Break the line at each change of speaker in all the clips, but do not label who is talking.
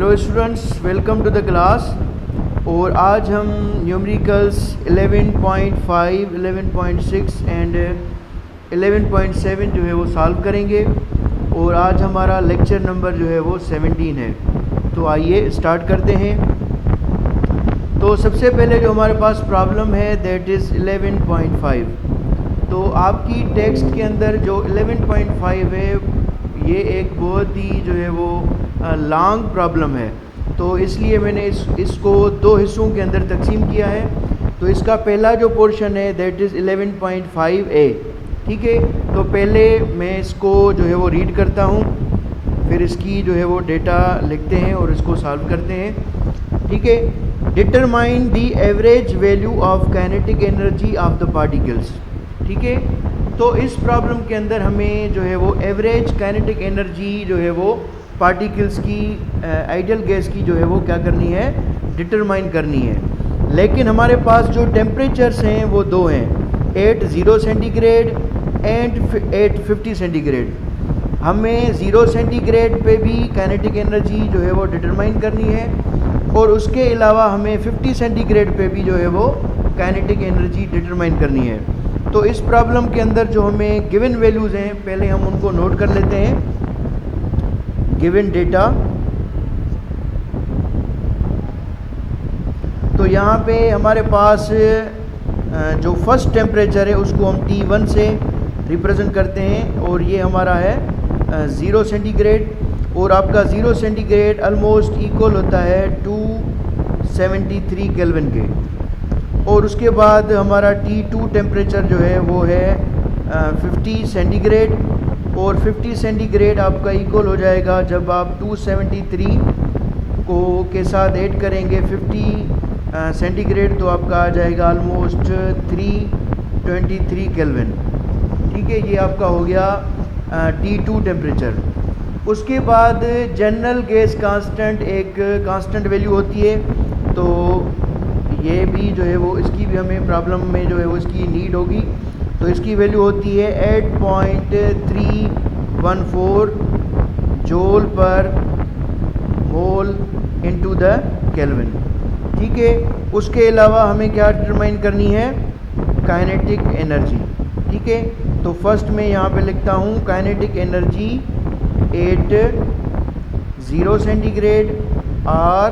Hello students, welcome to the class. और आज हम न्यूमेरिकल्स 11.5, 11.6 एंड 11.7 जो है वो सॉल्व करेंगे। और आज हमारा लेक्चर नंबर जो है वो 17 है। तो आइए स्टार्ट करते हैं। तो सबसे पहले जो हमारे पास प्रॉब्लम है दैट इज़ 11.5। तो आपकी टेक्स्ट के अंदर जो 11.5 है ये एक बहुत ही जो है वो लॉन्ग प्रॉब्लम है। तो इसलिए मैंने इसको दो हिस्सों के अंदर तकसीम किया है। तो इसका पहला जो पोर्शन है दैट इज़ 11.5a। ठीक है, तो पहले मैं इसको जो है वो रीड करता हूँ, फिर इसकी जो है वो डेटा लिखते हैं और इसको सॉल्व करते हैं। ठीक है, determine the average value of kinetic energy of the particles. ठीक है, तो इस प्रॉब्लम के अंदर हमें जो है वो एवरेज काइनेटिक एनर्जी जो है वो पार्टिकल्स की आइडियल गैस की जो है वो क्या करनी है, डिटरमाइन करनी है। लेकिन हमारे पास जो टेम्परेचर्स हैं वो दो हैं, 80 सेंटीग्रेड एंड 850 सेंटीग्रेड। हमें 0 सेंटीग्रेड पे भी काइनेटिक एनर्जी जो है वो डिटरमाइन करनी है और उसके अलावा हमें 50 सेंटीग्रेड पे भी जो है वो काइनेटिक एनर्जी डिटरमाइन करनी है। तो इस प्रॉब्लम के अंदर जो हमें गिवन वैल्यूज़ हैं पहले हम उनको नोट कर लेते हैं। गिवन डेटा, तो यहाँ पे हमारे पास जो फर्स्ट टेम्परेचर है उसको हम T1 से रिप्रेजेंट करते हैं और ये हमारा है 0 सेंटीग्रेड। और आपका 0 सेंटीग्रेड ऑलमोस्ट इक्वल होता है 273 केल्विन के। और उसके बाद हमारा T2 टेम्परेचर जो है वो है 50 सेंटीग्रेड। और 50 सेंटीग्रेड आपका इक्वल हो जाएगा जब आप 273 को के साथ ऐड करेंगे 50 सेंटीग्रेड, तो आपका आ जाएगा ऑलमोस्ट 323 केल्विन। ठीक है, ये आपका हो गया T2 टेम्परेचर। उसके बाद जनरल गैस कांस्टेंट एक कांस्टेंट वैल्यू होती है, तो ये भी जो है वो इसकी भी हमें प्रॉब्लम में जो है वो इसकी नीड होगी। तो इसकी वैल्यू होती है 8.314 जूल पर मोल इनटू द केल्विन। ठीक है, उसके अलावा हमें क्या डिटरमाइन करनी है, काइनेटिक एनर्जी। ठीक है, तो फर्स्ट में यहाँ पे लिखता हूँ काइनेटिक एनर्जी 80 सेंटीग्रेड और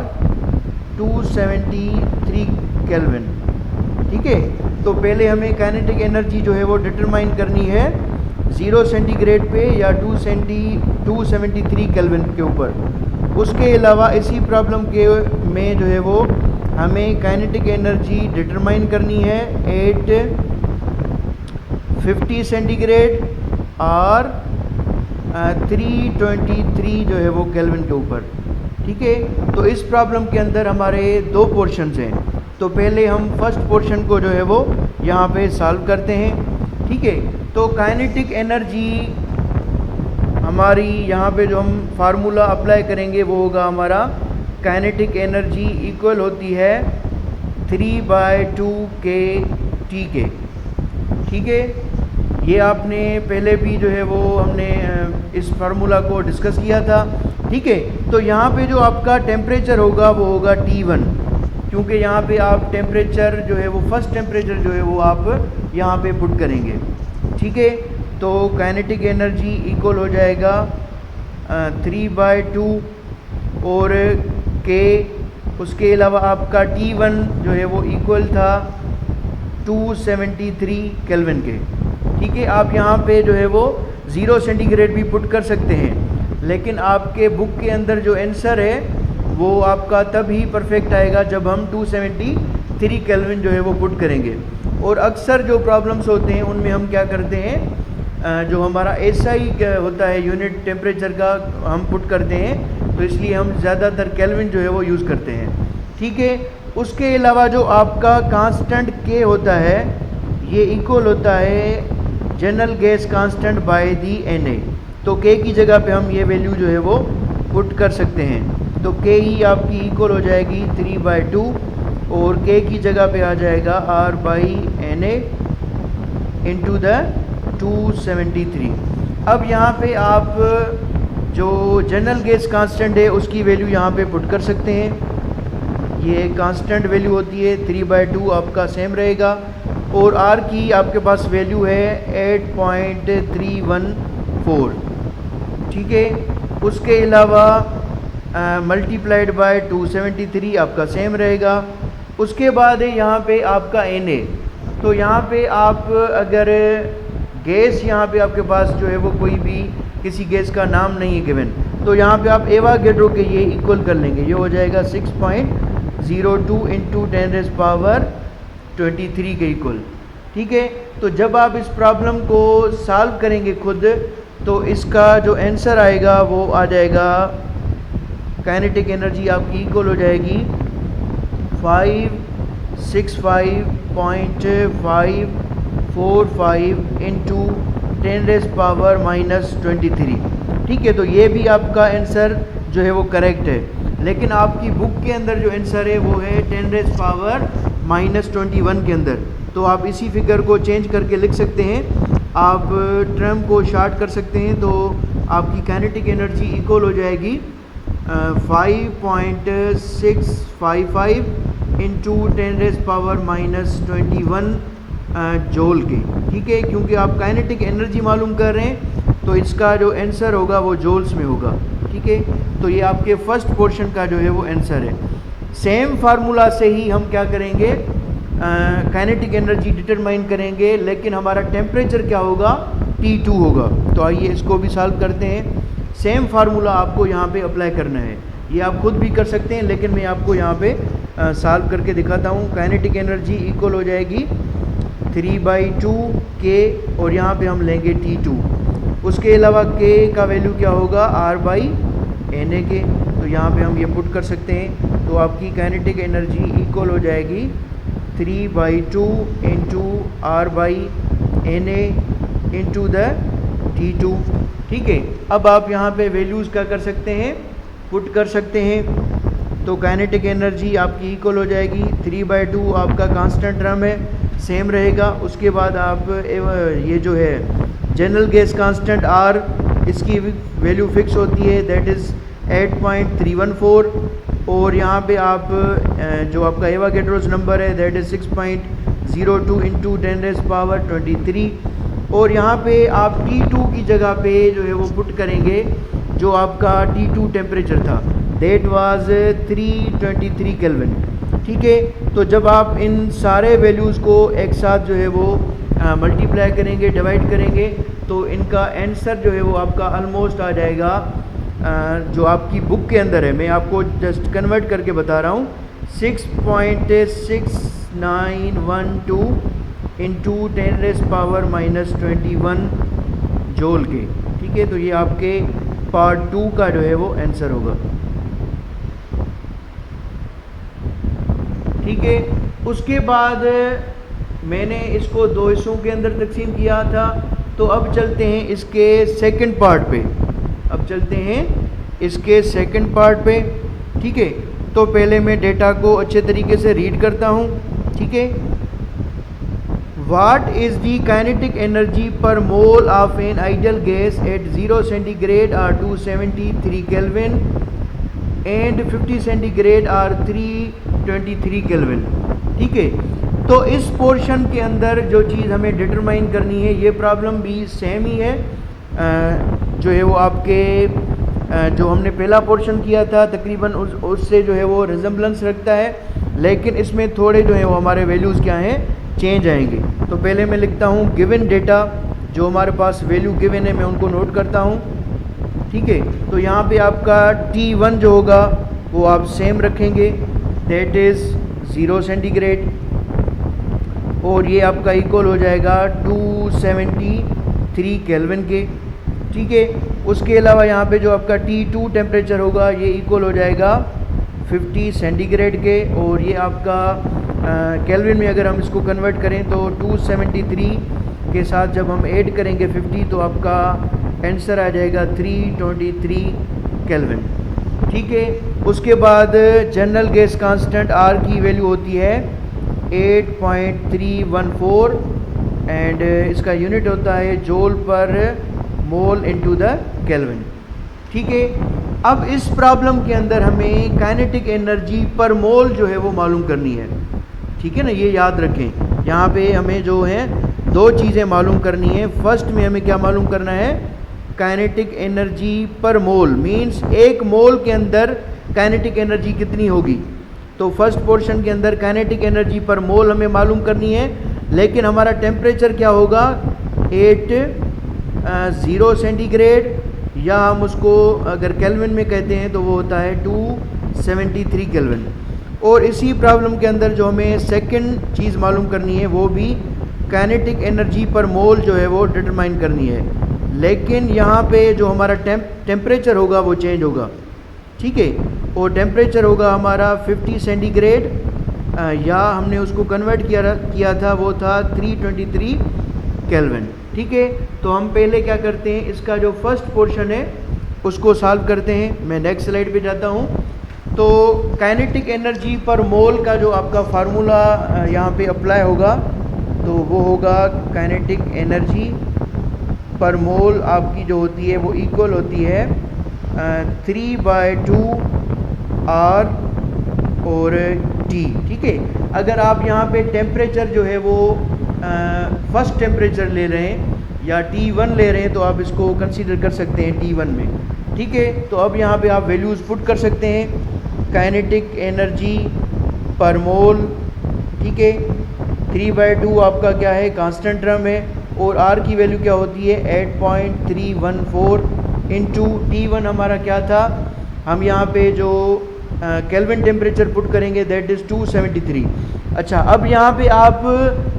273 केल्विन। ठीक है, तो पहले हमें काइनेटिक एनर्जी जो है वो डिटरमाइन करनी है 0 सेंटीग्रेड पे या 273 केल्विन के ऊपर। उसके अलावा इसी प्रॉब्लम के में जो है वो हमें काइनेटिक एनर्जी डिटरमाइन करनी है 850 सेंटीग्रेड और 323 जो है वो केल्विन के ऊपर। ठीक है, तो इस प्रॉब्लम के अंदर हमारे दो पोर्शंस हैं। तो पहले हम फर्स्ट पोर्शन को जो है वो यहाँ पे सॉल्व करते हैं। ठीक है, तो काइनेटिक एनर्जी हमारी यहाँ पे जो हम फार्मूला अप्लाई करेंगे वो होगा हमारा काइनेटिक एनर्जी इक्वल होती है 3/2 के टी के। ठीक है, ये आपने पहले भी जो है वो हमने इस फार्मूला को डिस्कस किया था। ठीक है, तो यहाँ पे जो आपका टेम्परेचर होगा वो होगा T1, क्योंकि यहाँ पे आप टेम्परेचर जो है वो फर्स्ट टेम्परेचर जो है वो आप यहाँ पे पुट करेंगे। ठीक है, तो काइनेटिक एनर्जी इक्वल हो जाएगा 3/2 और के। उसके अलावा आपका T1 जो है वो इक्वल था 273 केल्विन के। ठीक है, आप यहाँ पे जो है वो 0 सेंटीग्रेड भी पुट कर सकते हैं, लेकिन आपके बुक के अंदर जो आंसर है वो आपका तब ही परफेक्ट आएगा जब हम 273 केल्विन जो है वो पुट करेंगे। और अक्सर जो प्रॉब्लम्स होते हैं उनमें हम क्या करते हैं, जो हमारा एसआई होता है यूनिट टेम्परेचर का हम पुट करते हैं, तो इसलिए हम ज़्यादातर केल्विन जो है वो यूज़ करते हैं। ठीक है, उसके अलावा जो आपका कांस्टेंट के होता है ये इक्वल होता है general gas constant by the Na। तो के की जगह पे हम ये वैल्यू जो है वो पुट कर सकते हैं। तो के ही आपकी इक्वल हो जाएगी 3/2 और के की जगह पे आ जाएगा R/Na इनटू द 273। अब यहाँ पे आप जो जनरल गैस कांस्टेंट है उसकी वैल्यू यहाँ पे पुट कर सकते हैं। ये कांस्टेंट वैल्यू होती है 3/2 आपका सेम रहेगा, और आर की आपके पास वैल्यू है 8.314, ठीक है। उसके अलावा मल्टीप्लाइड बाय 273 आपका सेम रहेगा। उसके बाद है यहाँ पे आपका Na। तो यहाँ पे आप अगर गैस यहाँ पे आपके पास जो है वो कोई भी किसी गैस का नाम नहीं है गिवन, तो यहाँ पे आप एवागेड्रो के ये इक्वल कर लेंगे। ये हो जाएगा 6.02 × 10⁻23 के इक्वल, ठीक है। तो जब आप इस प्रॉब्लम को सॉल्व करेंगे खुद, तो इसका जो आंसर आएगा वो आ जाएगा, काइनेटिक एनर्जी आपकी इक्वल हो जाएगी 565.545 × 10⁻23, ठीक है। तो ये भी आपका आंसर जो है वो करेक्ट है, लेकिन आपकी बुक के अंदर जो आंसर है वो है 10⁻21 के अंदर। तो आप इसी फिगर को चेंज करके लिख सकते हैं, आप टर्म को शार्ट कर सकते हैं। तो आपकी काइनेटिक एनर्जी इक्वल हो जाएगी 5.655 × 10⁻21 जूल के, ठीक है। क्योंकि आप काइनेटिक एनर्जी मालूम कर रहे हैं, तो इसका जो आंसर होगा वो जूल्स में होगा, ठीक है। तो ये आपके फर्स्ट पोर्शन का जो है वो आंसर है। सेम फार्मूला से ही हम क्या करेंगे, काइनेटिक एनर्जी डिटरमाइन करेंगे, लेकिन हमारा टेम्परेचर क्या होगा, T2 होगा। तो आइए इसको भी सॉल्व करते हैं। सेम फार्मूला आपको यहाँ पे अप्लाई करना है, ये आप खुद भी कर सकते हैं, लेकिन मैं आपको यहाँ पे सॉल्व करके दिखाता हूँ। काइनेटिक एनर्जी इक्वल हो जाएगी 3/2 K, और यहाँ पे हम लेंगे T2। उसके अलावा K का वैल्यू क्या होगा, R/Na के। तो यहाँ पे हम ये पुट कर सकते हैं। तो आपकी काइनेटिक एनर्जी इक्वल हो जाएगी 3/2 × R/Na × T2, ठीक है। अब आप यहाँ पे वैल्यूज़ क्या कर सकते हैं, पुट कर सकते हैं। तो काइनेटिक एनर्जी आपकी इक्वल हो जाएगी 3/2, आपका कांस्टेंट टर्म है, सेम रहेगा। उसके बाद आप ये जो है जनरल गैस कांस्टेंट R, इसकी वैल्यू फिक्स होती है, दैट इज़ 8.314, और यहाँ पे आप जो आपका एवागेड्रोस नंबर है दैट इज़ 6.02 × 10⁻23, और यहाँ पे आप T2 की जगह पे जो है वो पुट करेंगे जो आपका T2 टेम्परेचर था, दैट वाज 323 केल्विन, ठीक है। तो जब आप इन सारे वैल्यूज़ को एक साथ जो है वो मल्टीप्लाई करेंगे, डिवाइड करेंगे, तो इनका आंसर जो है वो आपका ऑलमोस्ट आ जाएगा जो आपकी बुक के अंदर है। मैं आपको जस्ट कन्वर्ट करके बता रहा हूँ, 6.6912 × 10⁻21 जूल के, ठीक है। तो ये आपके पार्ट 2 का जो है वो आंसर होगा, ठीक है। उसके बाद मैंने इसको 2 हिस्सों के अंदर तकसीम किया था। तो अब चलते हैं इसके सेकंड पार्ट पे, सेकंड पार्ट पे, ठीक है। तो पहले मैं डेटा को अच्छे तरीके से रीड करता हूँ, ठीक है। What is the kinetic energy per mole of an ideal gas at 0 centigrade or 273 Kelvin and 50 centigrade or 323 Kelvin, ठीक है। तो इस पोर्शन के अंदर जो चीज़ हमें डिटरमाइन करनी है, ये प्रॉब्लम भी सेम ही है, जो है वो आपके जो हमने पहला पोर्शन किया था तकरीबन उससे जो है वो रिजेम्बलेंस रखता है, लेकिन इसमें थोड़े जो है वो हमारे वैल्यूज़ क्या हैं, चेंज आएंगे। तो पहले मैं लिखता हूँ गिवन डेटा, जो हमारे पास वैल्यू गिवन है मैं उनको नोट करता हूँ, ठीक है। तो यहाँ पे आपका T1 जो होगा वो आप सेम रखेंगे, दैट इज़ 0 सेंटीग्रेड, और ये आपका इक्वल हो जाएगा 273 केल्विन के, ठीक है। उसके अलावा यहाँ पे जो आपका T2 टेम्परेचर होगा ये इक्वल हो जाएगा 50 सेंटीग्रेड के, और ये आपका केल्विन में अगर हम इसको कन्वर्ट करें तो 273 के साथ जब हम ऐड करेंगे 50, तो आपका आंसर आ जाएगा 323 केल्विन, ठीक है। उसके बाद जनरल गैस कांस्टेंट R की वैल्यू होती है 8.314 एंड इसका यूनिट होता है जूल पर मोल इनटू द केल्विन, ठीक है। अब इस प्रॉब्लम के अंदर हमें काइनेटिक एनर्जी पर मोल जो है वो मालूम करनी है, ठीक है ना, ये याद रखें। यहाँ पे हमें जो है दो चीज़ें मालूम करनी है। फर्स्ट में हमें क्या मालूम करना है, काइनेटिक एनर्जी पर मोल, मींस एक मोल के अंदर काइनेटिक एनर्जी कितनी होगी। तो फर्स्ट पोर्शन के अंदर काइनेटिक एनर्जी पर मोल हमें मालूम करनी है, लेकिन हमारा टेम्परेचर क्या होगा 80 सेंटीग्रेड, या हम उसको अगर केल्विन में कहते हैं तो वो होता है 273 केल्विन। और इसी प्रॉब्लम के अंदर जो हमें सेकंड चीज़ मालूम करनी है वो भी काइनेटिक एनर्जी पर मोल जो है वो डिटरमाइन करनी है, लेकिन यहाँ पे जो हमारा टेम्परेचर होगा वो चेंज होगा, ठीक है। और टेम्परेचर होगा हमारा 50 सेंटीग्रेड, या हमने उसको कन्वर्ट किया था वो था 323 केल्विन, ठीक है। तो हम पहले क्या करते हैं, इसका जो फर्स्ट पोर्शन है उसको सॉल्व करते हैं। मैं नेक्स्ट स्लाइड पे जाता हूँ। तो काइनेटिक एनर्जी पर मोल का जो आपका फार्मूला यहाँ पे अप्लाई होगा तो वो होगा काइनेटिक एनर्जी पर मोल आपकी जो होती है वो इक्वल होती है 3/2 R और T, ठीक है। अगर आप यहाँ पे टेम्परेचर जो है वो फर्स्ट टेम्परेचर ले रहे हैं या T1 ले रहे हैं तो आप इसको कंसीडर कर सकते हैं T1 में, ठीक है। तो अब यहाँ पे आप वैल्यूज़ पुट कर सकते हैं, काइनेटिक एनर्जी पर मोल, ठीक है। 3/2 आपका क्या है, कांस्टेंट टर्म है, और R की वैल्यू क्या होती है 8.314 इंटू T1 हमारा क्या था, हम यहाँ पे जो केल्विन टेम्परेचर पुट करेंगे दैट इज़ 273। अच्छा, अब यहाँ पे आप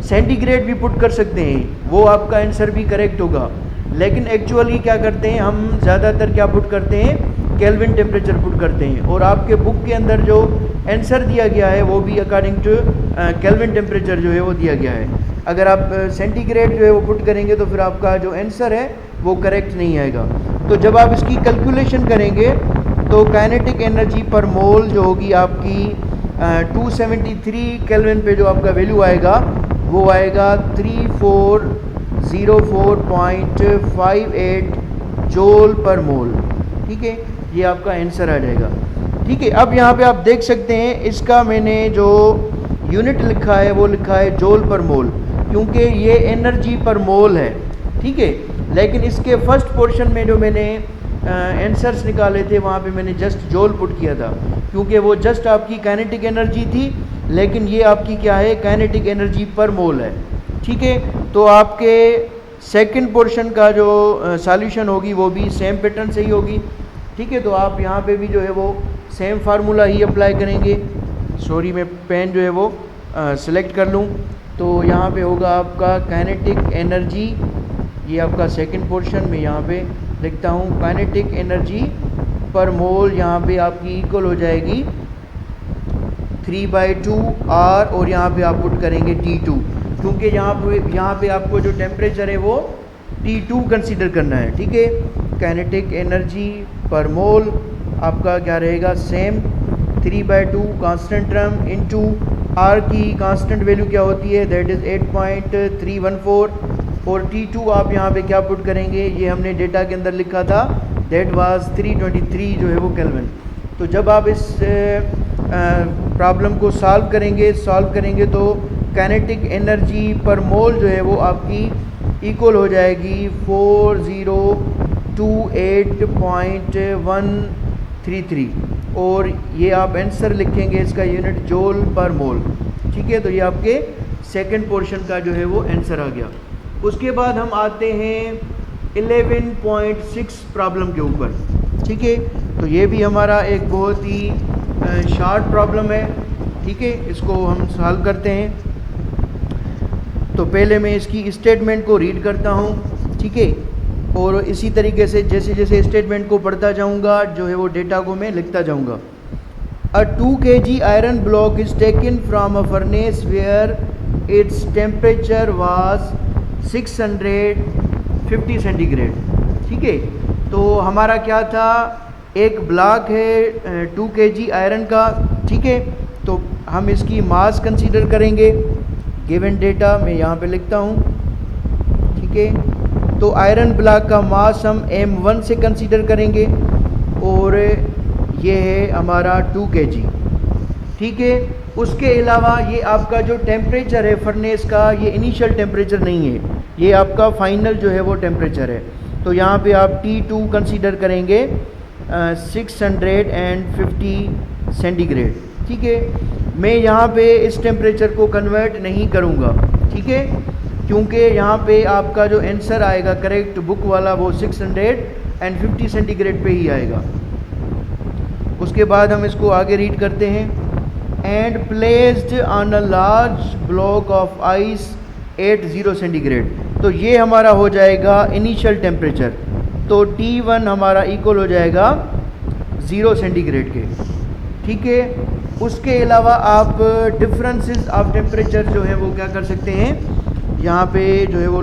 सेंटीग्रेड भी पुट कर सकते हैं, वो आपका आंसर भी करेक्ट होगा, लेकिन एक्चुअली क्या करते हैं हम ज़्यादातर क्या पुट करते हैं, केल्विन टेम्परेचर पुट करते हैं। और आपके बुक के अंदर जो आंसर दिया गया है वो भी अकॉर्डिंग टू केल्विन टेम्परेचर जो है वो दिया गया है। अगर आप सेंटीग्रेड जो है वो पुट करेंगे तो फिर आपका जो आंसर है वो करेक्ट नहीं आएगा। तो जब आप इसकी कैलकुलेशन करेंगे तो काइनेटिक एनर्जी पर मोल जो होगी आपकी 273 केल्विन पे जो आपका वैल्यू आएगा वो आएगा 3404.58 जूल पर मोल, ठीक है। ये आपका आंसर आ जाएगा, ठीक है। अब यहाँ पे आप देख सकते हैं इसका मैंने जो यूनिट लिखा है वो लिखा है जूल पर मोल, क्योंकि ये एनर्जी पर मोल है, ठीक है। लेकिन इसके फर्स्ट पोर्शन में जो मैंने आंसर्स निकाले थे वहाँ पे मैंने जस्ट जूल पुट किया था, क्योंकि वो जस्ट आपकी काइनेटिक एनर्जी थी, लेकिन ये आपकी क्या है, काइनेटिक एनर्जी पर मोल है, ठीक है। तो आपके सेकंड पोर्शन का जो सॉल्यूशन होगी वो भी सेम पैटर्न से ही होगी, ठीक है। तो आप यहाँ पे भी जो है वो सेम फार्मूला ही अप्लाई करेंगे। सॉरी, मैं पेन जो है वो सिलेक्ट कर लूँ। तो यहाँ पे होगा आपका काइनेटिक एनर्जी, ये आपका सेकंड पोर्शन में यहाँ पे लिखता हूँ, काइनेटिक एनर्जी पर मोल यहाँ पे आपकी इक्वल हो जाएगी 3/2 R, और यहाँ पे आप पुट करेंगे T2, क्योंकि यहाँ पे आपको जो टेम्परेचर है वो T2 कंसीडर करना है, ठीक है। काइनेटिक एनर्जी पर मोल आपका क्या रहेगा, same 3/2 constant term into R की कांस्टेंट वैल्यू क्या होती है, दैट इज़ 8.314, और T2 आप यहाँ पे क्या पुट करेंगे, ये हमने डेटा के अंदर लिखा था, दैट वाज 323 जो है वो केल्विन। तो जब आप इस प्रॉब्लम को सॉल्व करेंगे तो काइनेटिक एनर्जी पर मोल जो है वो आपकी इक्वल हो जाएगी 4028.133, और ये आप आंसर लिखेंगे इसका यूनिट जूल पर मोल, ठीक है। तो ये आपके सेकंड पोर्शन का जो है वो आंसर आ गया। उसके बाद हम आते हैं 11.6 प्रॉब्लम के ऊपर, ठीक है। तो ये भी हमारा एक बहुत ही शॉर्ट प्रॉब्लम है, ठीक है। इसको हम सॉल्व करते हैं। तो पहले मैं इसकी स्टेटमेंट को रीड करता हूँ, ठीक है, और इसी तरीके से जैसे जैसे स्टेटमेंट को पढ़ता जाऊँगा जो है वो डेटा को मैं लिखता जाऊँगा। A 2 kg iron block is taken from a furnace where its temperature was 650 centigrade, ठीक है। तो हमारा क्या था, एक ब्लॉक है 2 kg आयरन का, ठीक है। तो हम इसकी मास कंसीडर करेंगे, गिवन डेटा मैं यहाँ पे लिखता हूँ, ठीक है। तो आयरन ब्लॉक का मास हम M1 से कंसीडर करेंगे, और ये है हमारा 2 kg। ठीक है, उसके अलावा ये आपका जो टेम्परेचर है फर्नेस का, ये इनिशियल टेम्परेचर नहीं है, ये आपका फाइनल जो है वो टेम्परेचर है। तो यहाँ पे आप T2 कंसीडर करेंगे 650 सेंटीग्रेड। ठीक है, मैं यहाँ पे इस टेम्परेचर को कन्वर्ट नहीं करूँगा, ठीक है, क्योंकि यहाँ पे आपका जो आंसर आएगा करेक्ट बुक वाला वो 650 सेंटीग्रेड पे ही आएगा। उसके बाद हम इसको आगे रीड करते हैं। And placed on a large block of ice eight 0 centigrade. तो ये हमारा हो जाएगा इनिशियल टेम्परेचर, तो T1 हमारा इक्वल हो जाएगा 0 सेंटीग्रेड के। ठीक है, उसके अलावा आप डिफरेंसेस ऑफ टेम्परेचर जो है वो क्या कर सकते हैं, यहाँ पे जो है वो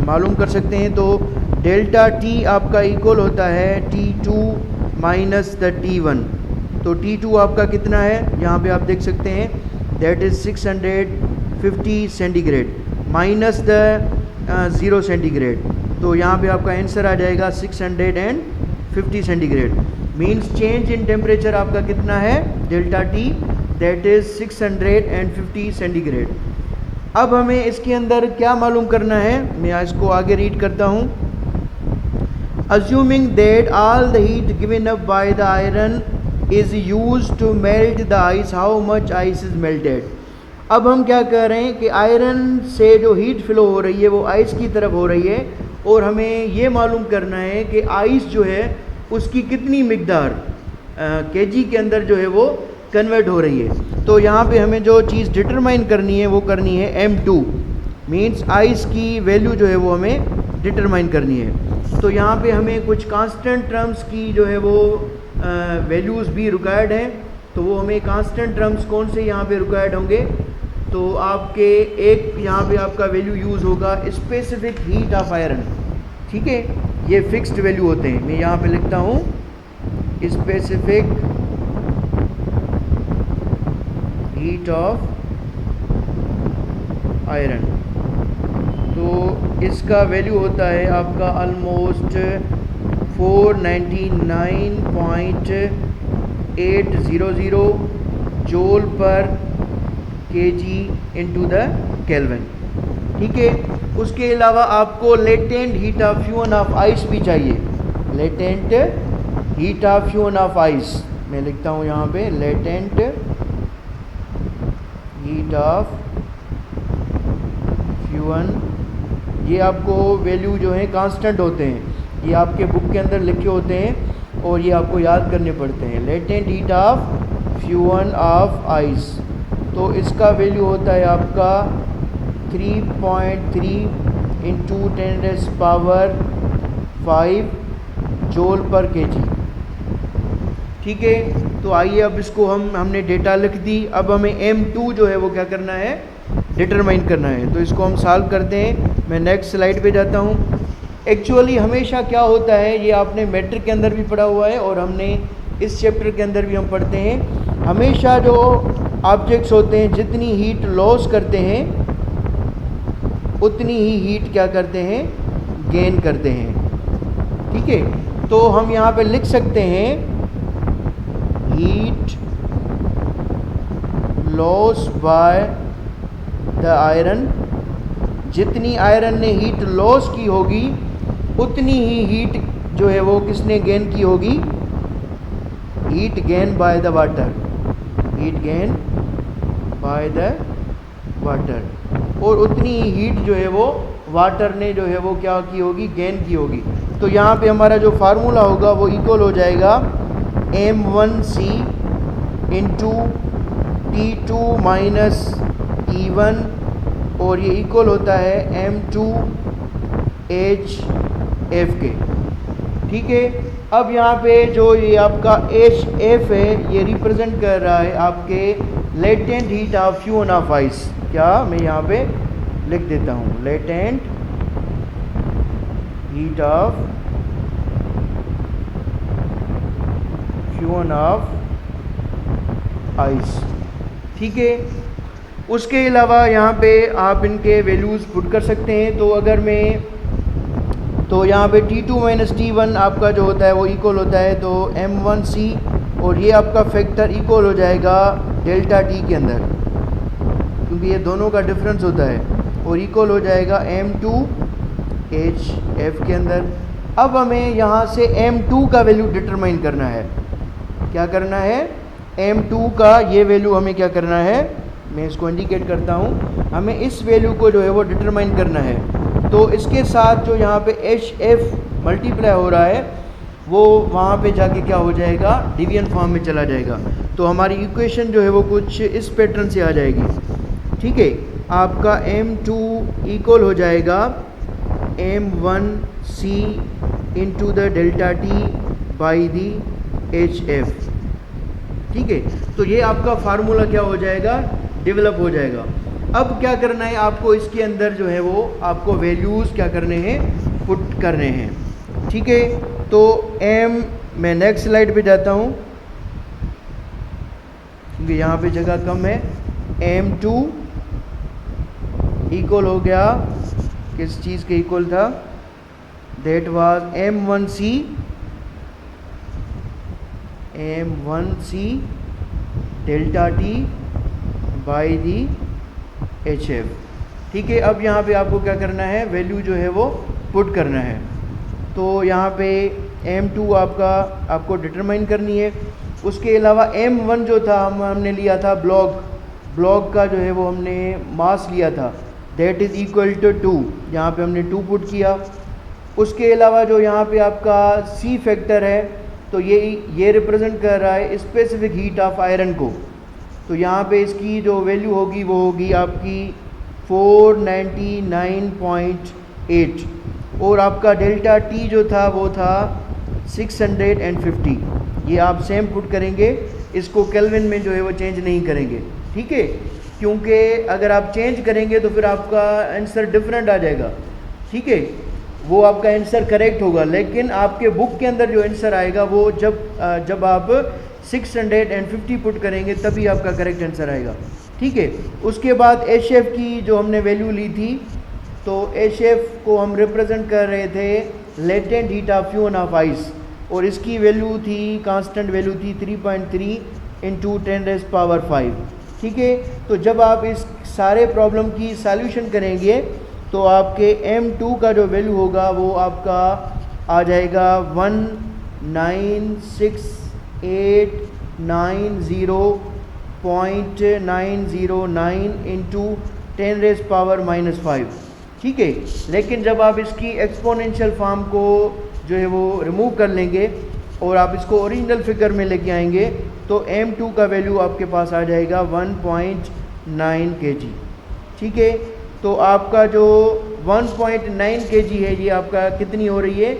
मालूम कर सकते हैं। तो डेल्टा T आपका इक्वल होता है T2 माइनस द T1। तो T2 आपका कितना है, यहाँ पे आप देख सकते हैं, that is 650 centigrade minus the 0 centigrade. तो यहाँ पे आपका आंसर आ जाएगा 650 centigrade. Means change in temperature आपका कितना है, delta T, that is 650 centigrade. अब हमें इसके अंदर क्या मालूम करना है, मैं इसको आगे रीड करता हूँ। Assuming that all the heat given up by the iron is used to melt the ice, how much ice is melted? अब हम क्या कर रहे हैं कि आयरन से जो हीट फ्लो हो रही है वो आइस की तरफ हो रही है, और हमें ये मालूम करना है कि आइस जो है उसकी कितनी मिकदार केजी के अंदर जो है वो कन्वर्ट हो रही है। तो यहाँ पे हमें जो चीज़ डिटरमाइन करनी है वो करनी है M2, मीन्स आइस की वैल्यू जो है वो हमें डिटरमाइन करनी है। तो यहाँ पे हमें कुछ कांस्टेंट टर्म्स की जो है वो वैल्यूज़ भी रिक्वायर्ड हैं। तो वो हमें कांस्टेंट टर्म्स कौन से यहाँ पे रिक्वायर्ड होंगे, तो आपके एक यहाँ पे आपका वैल्यू यूज़ होगा स्पेसिफिक हीट ऑफ आयरन। ठीक है, ये फिक्स्ड वैल्यू होते हैं, मैं यहाँ पे लिखता हूँ स्पेसिफिक हीट ऑफ आयरन। तो इसका वैल्यू होता है आपका ऑलमोस्ट 499.800 जूल पर केजी इनटू द केल्विन। ठीक है, उसके अलावा आपको latent heat of fusion of ice भी चाहिए। Latent heat of fusion of ice मैं लिखता हूँ यहाँ पे, लेटेंट हीट ऑफ फ्यूजन। ये आपको वैल्यू जो है कांस्टेंट होते हैं, ये आपके बुक के अंदर लिखे होते हैं और ये आपको याद करने पड़ते हैं। Latent heat of fusion of ice, तो इसका वैल्यू होता है आपका 3.3 इंटू 10⁵ जूल पर केजी। ठीक है, तो आइए अब इसको हमने डेटा लिख दी। अब हमें M2 जो है वो क्या करना है, डिटरमाइन करना है। तो इसको हम सॉल्व करते हैं। मैं नेक्स्ट स्लाइड पे जाता हूँ। एक्चुअली हमेशा क्या होता है, ये आपने मैट्रिक के अंदर भी पढ़ा हुआ है और हमने इस चैप्टर के अंदर भी हम पढ़ते हैं। हमेशा जो ऑब्जेक्ट्स होते हैं जितनी हीट लॉस करते हैं उतनी ही हीट क्या करते हैं, गेन करते हैं। ठीक है, तो हम यहाँ पे लिख सकते हैं heat loss by the iron. जितनी आयरन ने हीट लॉस की होगी उतनी ही हीट जो है वो किसने गेन की होगी, heat gain by the water, heat gain by the water, और उतनी ही हीट जो है वो वाटर ने जो है वो क्या की होगी, गेन की होगी। तो यहाँ पे हमारा जो फार्मूला होगा वो इक्वल हो जाएगा M1C into T2 minus T1, और ये इक्वल होता है M2HF के। ठीक है, अब यहाँ पे जो ये आपका HF है ये रिप्रेजेंट कर रहा है आपके latent heat of fusion of ice. क्या मैं यहाँ पे लिख देता हूँ, latent heat of fusion of ice. ठीक है, उसके अलावा यहाँ पे आप इनके वैल्यूज़ पुट कर सकते हैं। तो अगर मैं तो यहाँ पे T2 माइनस T1 आपका जो होता है वो इक्वल होता है, तो M1C और ये आपका फैक्टर इक्वल हो जाएगा डेल्टा T के अंदर, क्योंकि ये दोनों का डिफरेंस होता है, और इक्वल हो जाएगा M2HF के अंदर। अब हमें यहाँ से M2 का वैल्यू डिटरमाइन करना है। क्या करना है? M2 का ये वैल्यू हमें क्या करना है, मैं इसको इंडिकेट करता हूँ, हमें इस वैल्यू को जो है वो डिटरमाइन करना है। तो इसके साथ जो यहाँ पे HF मल्टीप्लाई हो रहा है वो वहाँ पे जाके क्या हो जाएगा, डिवीजन फॉर्म में चला जाएगा। तो हमारी इक्वेशन जो है वो कुछ इस पैटर्न से आ जाएगी। ठीक है, आपका M2 इक्वल हो जाएगा M1C into the delta T by the HF। ठीक है, तो ये आपका फार्मूला क्या हो जाएगा, डेवलप हो जाएगा। अब क्या करना है आपको, इसके अंदर जो है वो आपको वैल्यूज़ क्या करने हैं, पुट करने हैं। ठीक है, तो मैं नेक्स्ट स्लाइड पे जाता हूँ क्योंकि यहाँ पे जगह कम है। M2 इक्वल हो गया, किस चीज़ के इक्वल था, that was M1C delta T by the HF। ठीक है, अब यहाँ पे आपको क्या करना है, वैल्यू जो है वो पुट करना है। तो यहाँ पे M2 आपको डिटरमाइन करनी है। उसके अलावा M1 जो था हमने लिया था ब्लॉक का जो है वो हमने मास लिया था, दैट इज़ इक्वल टू 2, यहाँ पे हमने 2 पुट किया। उसके अलावा जो यहाँ पे आपका C फैक्टर है, तो ये रिप्रेजेंट कर रहा है स्पेसिफिक हीट ऑफ आयरन को। तो यहाँ पे इसकी जो वैल्यू होगी वो होगी आपकी 499.8, और आपका डेल्टा T जो था वो था 650। ये आप सेम पुट करेंगे, इसको केल्विन में जो है वो चेंज नहीं करेंगे। ठीक है, क्योंकि अगर आप चेंज करेंगे तो फिर आपका आंसर डिफरेंट आ जाएगा। ठीक है, वो आपका आंसर करेक्ट होगा, लेकिन आपके बुक के अंदर जो आंसर आएगा वो जब आप 650 पुट करेंगे तभी आपका करेक्ट आंसर आएगा। ठीक है, उसके बाद HF की जो हमने वैल्यू ली थी, तो HF को हम रिप्रेजेंट कर रहे थे latent heat of fusion of ice, और इसकी वैल्यू थी, कांस्टेंट वैल्यू थी 3.3 इंटू 10⁵। ठीक है, तो जब आप इस सारे प्रॉब्लम की सॉल्यूशन करेंगे तो आपके M2 का जो वैल्यू होगा वो आपका आ जाएगा 196,890.909 इंटू 10⁻⁻⁵। ठीक है, लेकिन जब आप इसकी एक्सपोनेंशियल फॉर्म को जो है वो रिमूव कर लेंगे और आप इसको ओरिजिनल फिगर में लेके आएंगे तो M2 का वैल्यू आपके पास आ जाएगा 1.9 kg। ठीक है, तो आपका जो 1.9 kg है ये आपका कितनी हो रही है,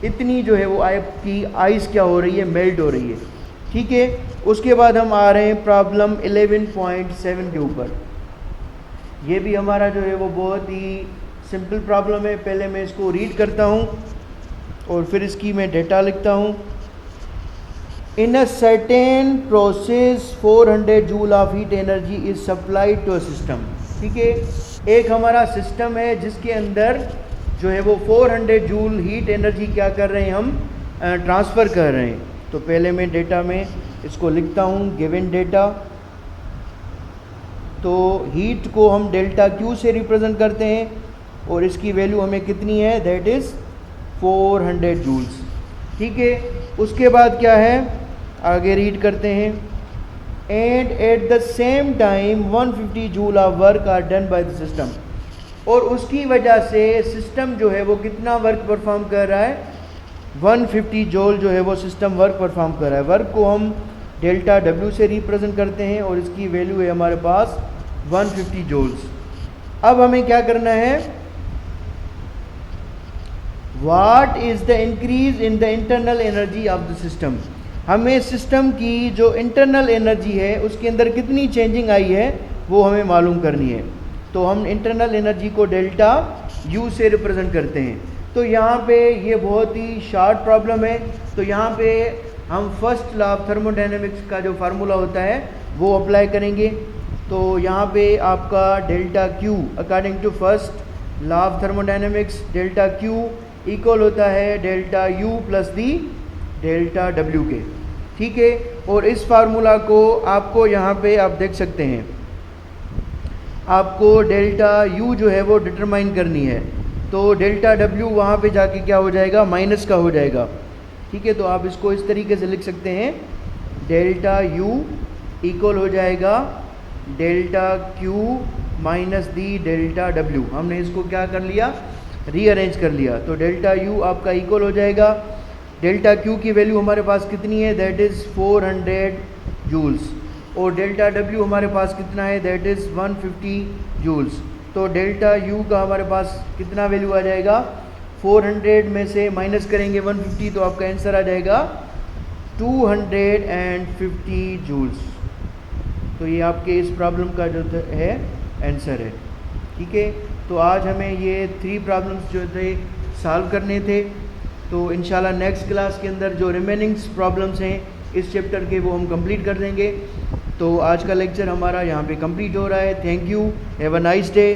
इतनी जो है वो आपकी आइस क्या हो रही है, मेल्ट हो रही है। ठीक है, उसके बाद हम आ रहे हैं प्रॉब्लम 11.7 के ऊपर। ये भी हमारा जो है वो बहुत ही सिंपल प्रॉब्लम है। पहले मैं इसको रीड करता हूँ और फिर इसकी मैं डेटा लिखता हूँ। In a certain process 400 joule of heat energy is supplied to a system. ठीक है, एक हमारा सिस्टम है जिसके अंदर जो है वो 400 जूल हीट एनर्जी क्या कर रहे हैं, हम ट्रांसफ़र कर रहे हैं। तो पहले मैं डेटा में इसको लिखता हूँ, गिवन डेटा। तो हीट को हम डेल्टा Q से रिप्रेजेंट करते हैं और इसकी वैल्यू हमें कितनी है, दैट इज़ 400 जूल्स। ठीक है, उसके बाद क्या है, आगे रीड करते हैं। And at the same time 150 joule of work are done by the system. और उसकी वजह से सिस्टम जो है वो कितना वर्क परफॉर्म कर रहा है, 150 जूल जो है वो सिस्टम वर्क परफॉर्म कर रहा है। वर्क को हम डेल्टा W से रिप्रेजेंट करते हैं और इसकी वैल्यू है हमारे पास 150 जूल्स। अब हमें क्या करना है, what is the increase in the internal energy of the system. हमें सिस्टम की जो इंटरनल एनर्जी है उसके अंदर कितनी चेंजिंग आई है वो हमें मालूम करनी है। तो हम इंटरनल एनर्जी को डेल्टा U से रिप्रेजेंट करते हैं। तो यहाँ पे ये बहुत ही शॉर्ट प्रॉब्लम है। तो यहाँ पे हम फर्स्ट लॉ ऑफ थर्मोडायनेमिक्स का जो फार्मूला होता है वो अप्लाई करेंगे। तो यहाँ पे आपका delta Q according to first law of thermodynamics, delta Q equal होता है delta U plus the delta W के, ठीक है। और इस फार्मूला को आपको यहाँ पे आप देख सकते हैं, आपको डेल्टा यू जो है वो डिटरमाइन करनी है, तो डेल्टा डब्ल्यू वहाँ पे जाके क्या हो जाएगा, माइनस का हो जाएगा, ठीक है। तो आप इसको इस तरीके से लिख सकते हैं, डेल्टा यू इक्वल हो जाएगा डेल्टा क्यू माइनस दी डेल्टा डब्ल्यू। हमने इसको क्या कर लिया, रीअरेंज कर लिया। तो डेल्टा यू आपका इक्वल हो जाएगा, डेल्टा क्यू की वैल्यू हमारे पास कितनी है, दैट इज़ 400 जूल्स, और डेल्टा डब्ल्यू हमारे पास कितना है, दैट इज़ 150 जूल्स। तो डेल्टा यू का हमारे पास कितना वैल्यू आ जाएगा, 400 में से माइनस करेंगे 150, तो आपका आंसर आ जाएगा 250 जूल्स। तो ये आपके इस प्रॉब्लम का जो है आंसर है, ठीक है। तो आज हमें ये 3 प्रॉब्लम्स जो थे सॉल्व करने थे। तो इंशाल्लाह नेक्स्ट क्लास के अंदर जो रिमेनिंग प्रॉब्लम्स हैं इस चैप्टर के वो हम कंप्लीट कर देंगे। तो आज का लेक्चर हमारा यहाँ पे कंप्लीट हो रहा है। Thank you, have a nice day.